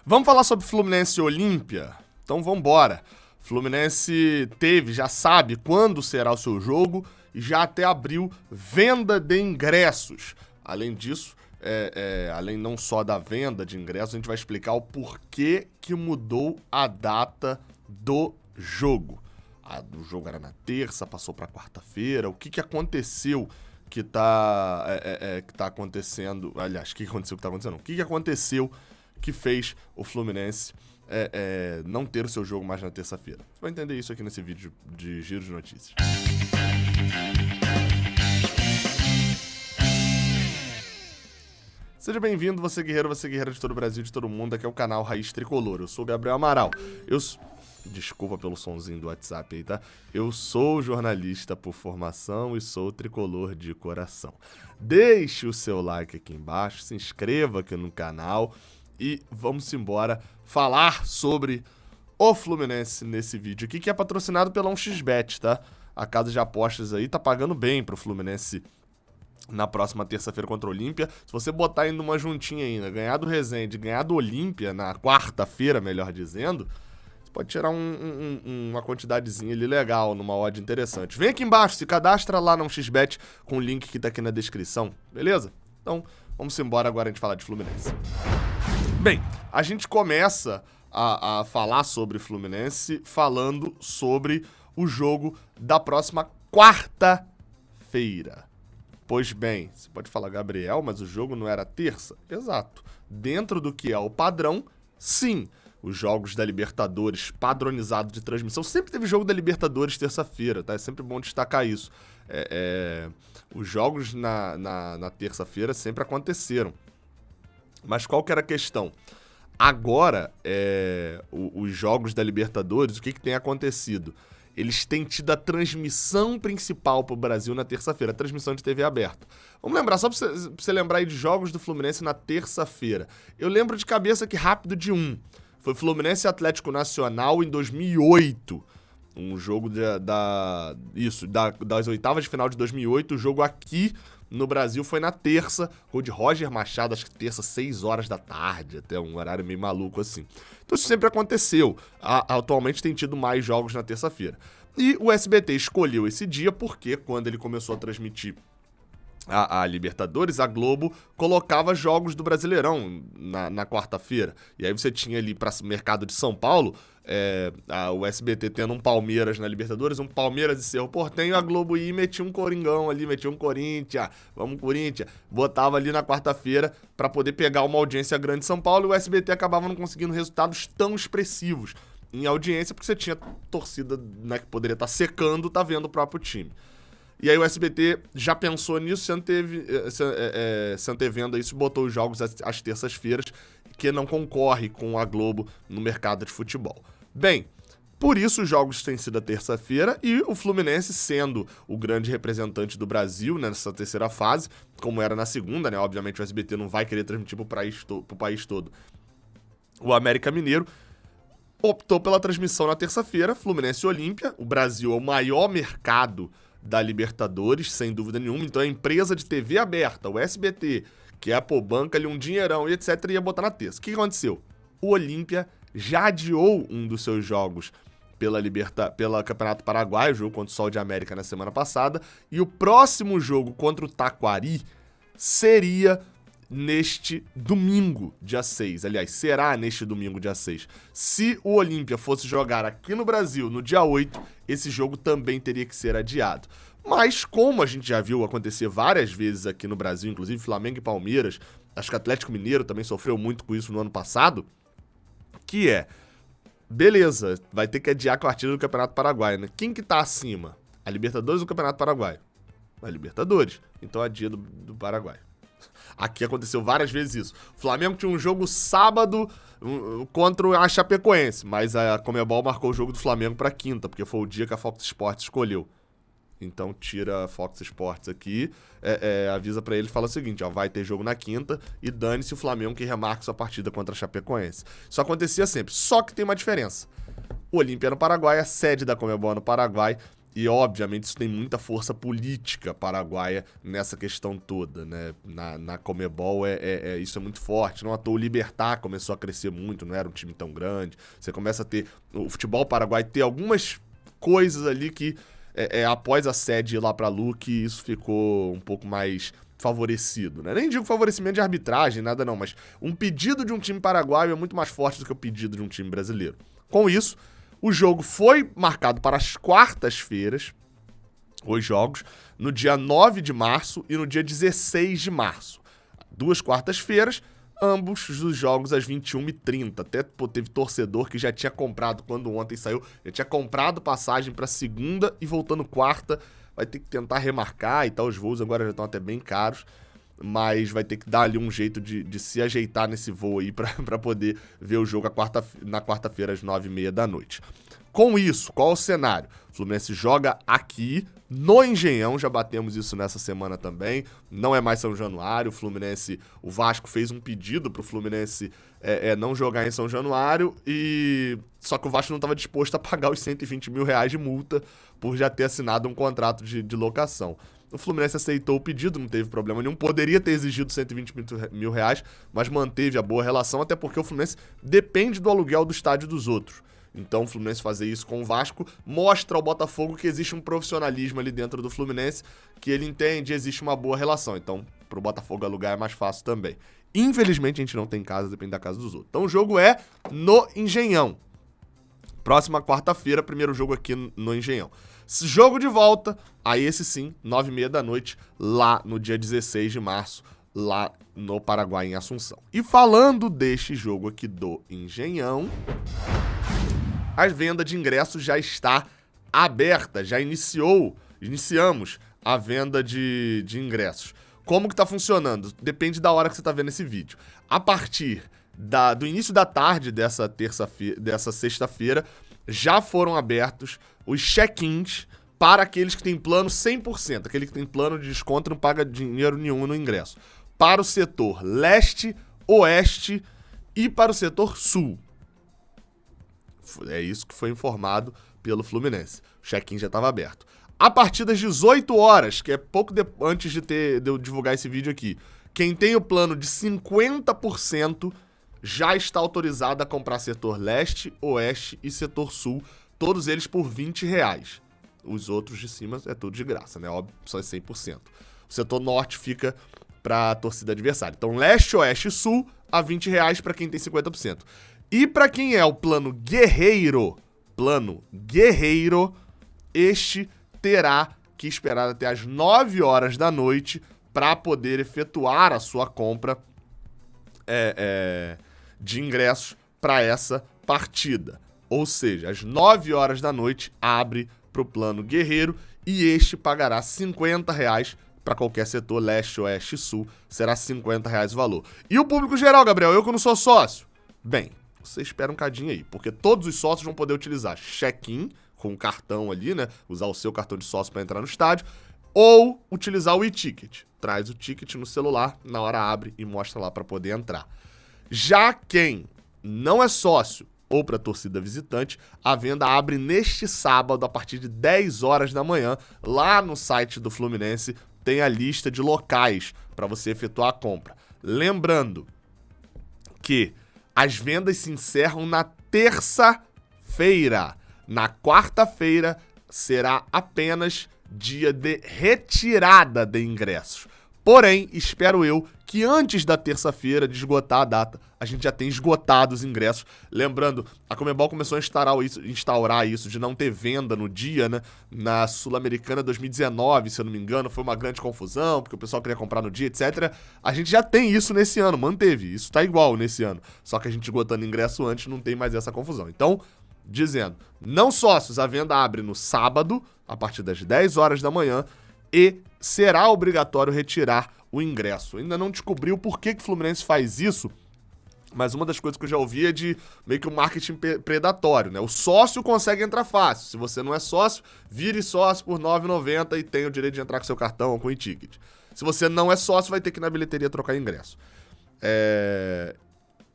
Vamos falar sobre Fluminense e Olímpia? Então vamos embora. Fluminense já sabe quando será o seu jogo e já até abriu venda de ingressos. Além disso, além não só da venda de ingressos, a gente vai explicar o porquê que mudou a data do jogo. O jogo era na terça, passou para quarta-feira. O que aconteceu que tá acontecendo? Aliás, o que aconteceu que tá acontecendo? O que aconteceu que fez o Fluminense não ter o seu jogo mais na terça-feira? Você vai entender isso aqui nesse vídeo de Giro de Notícias. Seja bem-vindo, você guerreira de todo o Brasil, de todo mundo. Aqui é o canal Raiz Tricolor. Eu sou o Gabriel Amaral. Desculpa pelo sonzinho do WhatsApp aí, tá? Eu sou jornalista por formação e sou tricolor de coração. Deixe o seu like aqui embaixo, se inscreva aqui no canal e vamos embora falar sobre o Fluminense nesse vídeo aqui, que é patrocinado pela 1xBet, tá? A casa de apostas aí tá pagando bem pro Fluminense na próxima terça-feira contra o Olímpia. Se você botar ainda uma juntinha ainda, ganhar do Resende, ganhar do Olímpia na quarta-feira, melhor dizendo, você pode tirar uma quantidadezinha ali legal, numa odd interessante. Vem aqui embaixo, se cadastra lá na 1xBet com o link que tá aqui na descrição, beleza? Então, vamos embora agora a gente falar de Fluminense. Bem, a gente começa a falar sobre Fluminense falando sobre o jogo da próxima quarta-feira. Pois bem, você pode falar, Gabriel, mas o jogo não era terça? Exato. Dentro do que é o padrão, sim. Os jogos da Libertadores padronizados de transmissão. Sempre teve jogo da Libertadores terça-feira, tá? É sempre bom destacar isso. Os jogos na terça-feira sempre aconteceram. Mas qual que era a questão? Agora, os jogos da Libertadores, o que tem acontecido? Eles têm tido a transmissão principal pro Brasil na terça-feira, a transmissão de TV aberta. Vamos lembrar, só pra você lembrar aí de jogos do Fluminense na terça-feira. Eu lembro de cabeça aqui rápido de um. Foi Fluminense e Atlético Nacional em 2008. Um jogo das oitavas de final de 2008. O jogo aqui no Brasil foi na terça. Gol de Roger Machado, acho que terça, 6 horas da tarde. Até um horário meio maluco assim. Então isso sempre aconteceu. Atualmente tem tido mais jogos na terça-feira. E o SBT escolheu esse dia porque quando ele começou a transmitir a Libertadores, a Globo colocava jogos do Brasileirão na quarta-feira. E aí você tinha ali para o mercado de São Paulo, o SBT tendo um Palmeiras na Libertadores, um Palmeiras e Cerro Porteño, a Globo ia e metia um Coringão ali, metia um Corinthians, vamos Corinthians, botava ali na quarta-feira para poder pegar uma audiência grande de São Paulo, e o SBT acabava não conseguindo resultados tão expressivos em audiência, porque você tinha torcida, né, que poderia estar secando, tá vendo o próprio time. E aí o SBT já pensou nisso, se antevendo a isso, botou os jogos às terças-feiras, que não concorre com a Globo no mercado de futebol. Bem, por isso os jogos têm sido a terça-feira e o Fluminense sendo o grande representante do Brasil, né, nessa terceira fase, como era na segunda, né? Obviamente o SBT não vai querer transmitir pro país todo. O América Mineiro optou pela transmissão na terça-feira, Fluminense e Olímpia. O Brasil é o maior mercado da Libertadores, sem dúvida nenhuma. Então a empresa de TV aberta, o SBT, que banca ali um dinheirão e etc, ia botar na terça. O que aconteceu? O Olímpia já adiou um dos seus jogos pela Campeonato Paraguai, o jogo contra o Sol de América na semana passada, e o próximo jogo contra o Taquari seria neste domingo, dia 6. Aliás, será neste domingo, dia 6. Se o Olímpia fosse jogar aqui no Brasil no dia 8, esse jogo também teria que ser adiado. Mas, como a gente já viu acontecer várias vezes aqui no Brasil, inclusive Flamengo e Palmeiras, acho que o Atlético Mineiro também sofreu muito com isso no ano passado, beleza, vai ter que adiar a partida do Campeonato Paraguai, né? Quem que tá acima? A Libertadores ou o Campeonato Paraguai? A Libertadores. Então adia do Paraguai. Aqui aconteceu várias vezes isso. O Flamengo tinha um jogo sábado contra a Chapecoense, mas a Conmebol marcou o jogo do Flamengo para quinta, porque foi o dia que a Fox Sports escolheu. Então tira a Fox Sports aqui, avisa pra ele e fala o seguinte, ó, vai ter jogo na quinta e dane-se o Flamengo que remarque sua partida contra a Chapecoense. Isso acontecia sempre, só que tem uma diferença. O Olímpia no Paraguai, a sede da Conmebol no Paraguai, E, obviamente, isso tem muita força política paraguaia nessa questão toda, né? Na Conmebol, isso é muito forte. Não à toa o Libertad começou a crescer muito, não era um time tão grande. Você começa a ter... O futebol paraguai ter algumas coisas ali que, após a sede ir lá pra Luque, isso ficou um pouco mais favorecido, né? Nem digo favorecimento de arbitragem, nada não, mas um pedido de um time paraguaio é muito mais forte do que o pedido de um time brasileiro. Com isso, o jogo foi marcado para as quartas-feiras, os jogos, no dia 9 de março e no dia 16 de março. 2 quartas-feiras, ambos os jogos às 21h30. Até teve torcedor que já tinha comprado, quando ontem saiu, já tinha comprado passagem para segunda e voltando quarta. Vai ter que tentar remarcar e tal, os voos agora já estão até bem caros. Mas vai ter que dar ali um jeito de se ajeitar nesse voo aí pra poder ver o jogo na quarta-feira às 9h30 da noite. Com isso, qual é o cenário? O Fluminense joga aqui no Engenhão, já batemos isso nessa semana também, não é mais São Januário, o Vasco fez um pedido pro Fluminense não jogar em São Januário, só que o Vasco não estava disposto a pagar os 120 mil reais de multa por já ter assinado um contrato de locação. O Fluminense aceitou o pedido, não teve problema nenhum. Poderia ter exigido 120 mil reais, mas manteve a boa relação, até porque o Fluminense depende do aluguel do estádio dos outros. Então o Fluminense fazer isso com o Vasco mostra ao Botafogo que existe um profissionalismo ali dentro do Fluminense, que ele entende, existe uma boa relação. Então, pro Botafogo alugar é mais fácil também. Infelizmente, a gente não tem casa, depende da casa dos outros. Então o jogo é no Engenhão. Próxima quarta-feira, primeiro jogo aqui no Engenhão. Jogo de volta, aí esse sim, 9h30 da noite, lá no dia 16 de março, lá no Paraguai, em Assunção. E falando deste jogo aqui do Engenhão, a venda de ingressos já está aberta, já iniciamos a venda de ingressos. Como que tá funcionando? Depende da hora que você tá vendo esse vídeo. A partir do início da tarde dessa sexta-feira, já foram abertos os check-ins para aqueles que têm plano 100%, aquele que tem plano de desconto e não paga dinheiro nenhum no ingresso. Para o setor leste, oeste e para o setor sul. É isso que foi informado pelo Fluminense. O check-in já estava aberto. A partir das 18 horas, que é pouco antes de eu divulgar esse vídeo aqui, quem tem o plano de 50% já está autorizado a comprar setor leste, oeste e setor sul, todos eles por R$20. Os outros de cima é tudo de graça, né? Óbvio, só é 100%. O setor norte fica para a torcida adversária. Então, leste, oeste e sul, a R$20 para quem tem 50%. E para quem é o plano guerreiro, este terá que esperar até as 9 horas da noite para poder efetuar a sua compra de ingressos para essa partida. Ou seja, às 9 horas da noite abre para o plano guerreiro e este pagará R$50 para qualquer setor, leste, oeste e sul, será R$50 o valor. E o público geral, Gabriel, eu que não sou sócio? Bem, você espera um cadinho aí, porque todos os sócios vão poder utilizar check-in com o cartão ali, né? Usar o seu cartão de sócio para entrar no estádio, ou utilizar o e-ticket. Traz o ticket no celular, na hora abre e mostra lá para poder entrar. Já quem não é sócio ou para torcida visitante, a venda abre neste sábado a partir de 10 horas da manhã. Lá no site do Fluminense tem a lista de locais para você efetuar a compra. Lembrando que as vendas se encerram na terça-feira. Na quarta-feira será apenas dia de retirada de ingressos. Porém, espero eu que antes da terça-feira de esgotar a data, a gente já tenha esgotado os ingressos. Lembrando, a Conmebol começou a instaurar isso de não ter venda no dia, né? Na Sul-Americana 2019, se eu não me engano, foi uma grande confusão, porque o pessoal queria comprar no dia, etc. A gente já tem isso nesse ano, manteve. Isso tá igual nesse ano. Só que a gente esgotando ingresso antes, não tem mais essa confusão. Então, dizendo, não sócios, a venda abre no sábado, a partir das 10 horas da manhã, e será obrigatório retirar o ingresso. Ainda não descobri o porquê que o Fluminense faz isso, mas uma das coisas que eu já ouvi é de meio que um marketing predatório, né? O sócio consegue entrar fácil. Se você não é sócio, vire sócio por R$ 9,90 e tem o direito de entrar com seu cartão ou com o e-ticket. Se você não é sócio, vai ter que ir na bilheteria trocar ingresso.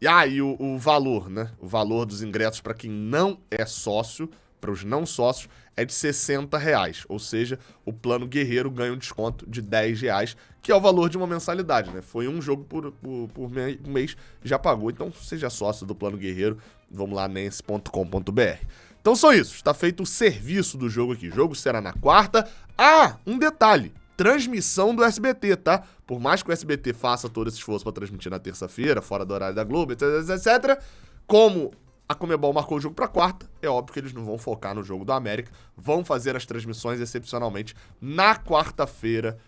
E aí o valor, né? O valor dos ingressos para quem não é sócio para os não sócios é de R$60, ou seja, o plano Guerreiro ganha um desconto de R$10, que é o valor de uma mensalidade, né? Foi um jogo por mês, já pagou, então seja sócio do plano Guerreiro, vamos lá, nense.com.br. Então só isso, está feito o serviço do jogo aqui, o jogo será na quarta. Ah, um detalhe, transmissão do SBT, tá? Por mais que o SBT faça todo esse esforço para transmitir na terça-feira, fora do horário da Globo, etc, etc, como a Conmebol marcou o jogo para quarta, é óbvio que eles não vão focar no jogo do América, vão fazer as transmissões excepcionalmente na quarta-feira,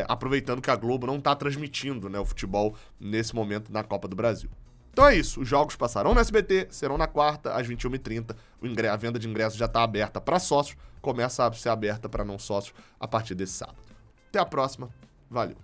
aproveitando que a Globo não tá transmitindo, né, o futebol nesse momento na Copa do Brasil. Então é isso, os jogos passarão no SBT, serão na quarta, às 21h30, a venda de ingressos já tá aberta para sócios, começa a ser aberta para não sócios a partir desse sábado. Até a próxima, valeu!